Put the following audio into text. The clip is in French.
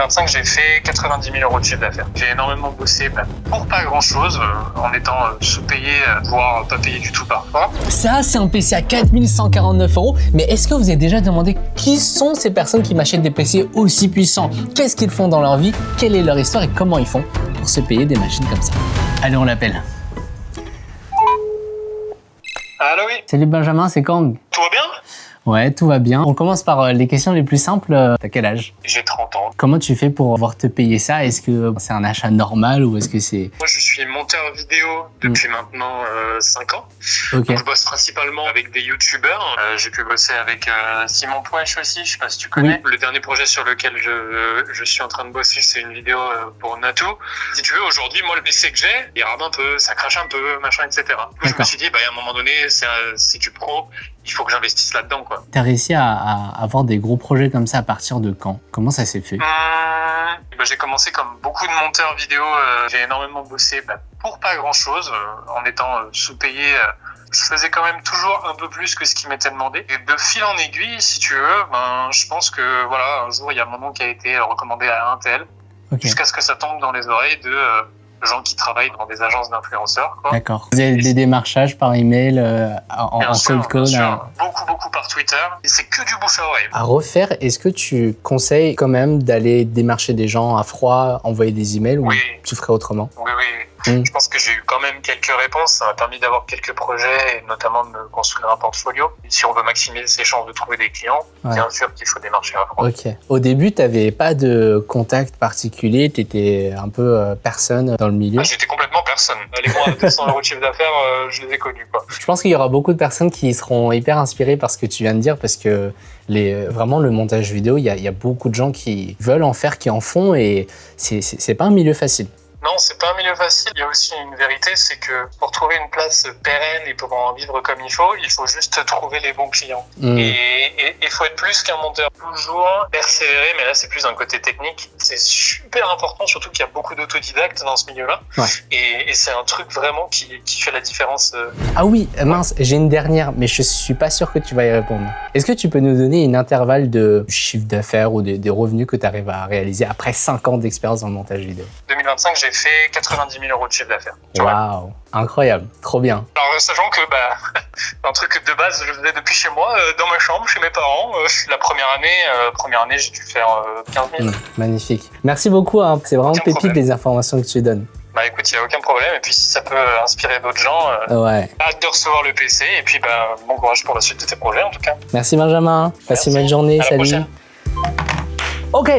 2025, j'ai fait 90 000 € de chiffre d'affaires. J'ai énormément bossé pour pas grand-chose, en étant sous-payé, voire pas payé du tout parfois. Ça, c'est un PC à 4149 €. Mais est-ce que vous avez déjà demandé qui sont ces personnes qui m'achètent des PC aussi puissants? Qu'est-ce qu'ils font dans leur vie? Quelle est leur histoire et comment ils font pour se payer des machines comme ça? Allez, on l'appelle. Allô, oui. Salut Benjamin, c'est Kang. Tout va bien? Ouais, tout va bien. On commence par les questions les plus simples. T'as quel âge? J'ai 30 ans. Comment tu fais pour pouvoir te payer ça? Est-ce que c'est un achat normal ou est-ce que c'est... Moi, je suis monteur vidéo depuis maintenant 5 ans. Ok. Donc, je bosse principalement avec des youtubeurs. J'ai pu bosser avec Simon Pouèche aussi, je sais pas si tu connais. Oui. Le dernier projet sur lequel je suis en train de bosser, c'est une vidéo pour Natou. Si tu veux, aujourd'hui, moi, le PC que j'ai, il rame un peu, ça crache un peu, machin, etc. Du coup, je me suis dit, à un moment donné, c'est du pro, il faut que j'investisse là-dedans, quoi. T'as réussi à avoir des gros projets comme ça à partir de quand? Comment ça s'est fait? J'ai commencé comme beaucoup de monteurs vidéo. J'ai énormément bossé pour pas grand-chose, en étant sous-payé. Je faisais quand même toujours un peu plus que ce qui m'était demandé. Et de fil en aiguille, si tu veux, je pense que voilà, un jour, il y a mon nom qui a été recommandé à un tel, jusqu'à ce que ça tombe dans les oreilles de gens qui travaillent dans des agences d'influenceurs, quoi. D'accord. Vous avez des démarchages par email, en cold call? Beaucoup par Twitter. Et c'est que du bouche à oreille. À refaire, est-ce que tu conseilles quand même d'aller démarcher des gens à froid, envoyer des emails ou tu ferais autrement? Oui. Je pense que j'ai eu quand même quelques réponses. Ça m'a permis d'avoir quelques projets et notamment de me construire un portfolio. Si on veut maximiser ses chances de trouver des clients, bien sûr qu'il faut démarcher à froid. Ok. Au début, tu n'avais pas de contact particulier, tu étais un peu personne dans le milieu. J'étais complètement personne. Les mois à 200 € de chiffre d'affaires, je les ai connus, quoi. Je pense qu'il y aura beaucoup de personnes qui seront hyper inspirées par ce que tu viens de dire parce que vraiment le montage vidéo, il y a beaucoup de gens qui veulent en faire, qui en font et c'est pas un milieu facile. Non, c'est pas un milieu facile. Il y a aussi une vérité, c'est que pour trouver une place pérenne et pour en vivre comme il faut juste trouver les bons clients. Et il faut être plus qu'un monteur. Toujours persévérer, mais là c'est plus un côté technique. C'est super important, surtout qu'il y a beaucoup d'autodidactes dans ce milieu-là. Ouais. Et c'est un truc vraiment qui fait la différence. Ah oui, mince, j'ai une dernière, mais je suis pas sûr que tu vas y répondre. Est-ce que tu peux nous donner une intervalle de chiffre d'affaires ou des revenus que tu arrives à réaliser après 5 ans d'expérience dans le montage vidéo? 2025, j'ai fait 90 000 € de chiffre d'affaires. Waouh, incroyable, trop bien. Alors, sachant que un truc de base, je faisais depuis chez moi, dans ma chambre, chez mes parents. La première année, j'ai dû faire 15 000. Magnifique. Merci beaucoup, hein. C'est vraiment pépite les informations que tu donnes. Écoute, il n'y a aucun problème. Et puis, si ça peut inspirer d'autres gens, hâte de recevoir le PC. Et puis, bon courage pour la suite de tes projets, en tout cas. Merci, Benjamin. Passe une bonne journée. Salut. Ok.